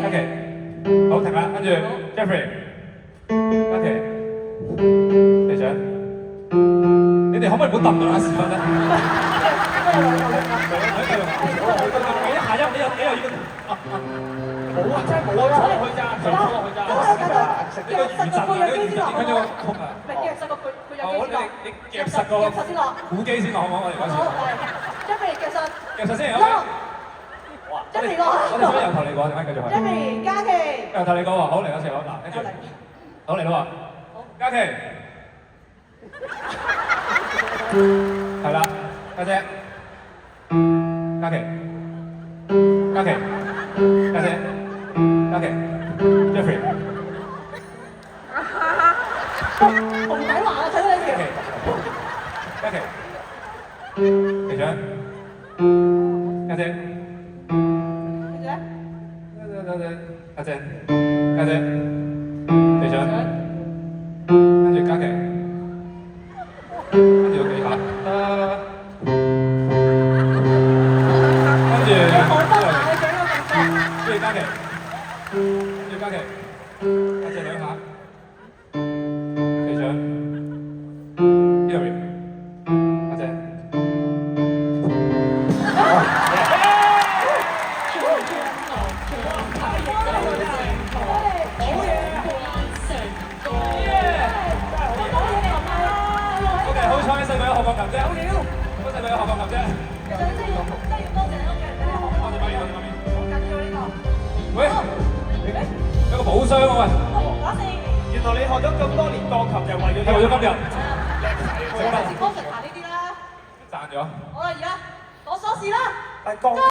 ，OK， 好停啦，跟住 Jeffrey，OK， 隊長，你哋可唔可以唔好揼㗎啦？時分咧。下音你又要。冇啊，真係冇啊，坐落去咋，坐落去咋。呢個餘震啊，呢個餘震點解要曲啊？咪夾實個配有機先落。你夾實個鼓機先落好唔好？我哋嗰時。Jeffrey 夾實。夾實先。哇 ！Jeffrey 過。我哋想由頭嚟過，點解繼續去 ？Jeffrey 嘉琪。由頭嚟過喎，好嚟嗰時好嗱，跟住。好嚟啦喎。嘉琪。係啦，家姐。嘉琪。嘉琪。家姐。嘉琪。Jeffrey。唔抵話啊！睇到你條。嘉琪。隊長。家姐。家姐。家姐。隊長。跟住嘉琪。跟住要幾下？跟住。跟住嘉琪。跟住嘉琪。家姐兩下。隊長。Hillary。家姐。好彩細個有學鋼琴啫，好料！好細個有學鋼琴啫。其實你真係要多謝你屋企人俾你學。多謝媽咪，多謝媽咪。好緊要呢個。喂，有個寶箱喎喂。打四。原來你學咗咁多年鋼琴就為咗係為咗今日。我下次幫食彈呢啲啦。賺咗。好啦，而家攞鎖匙啦。但係鋼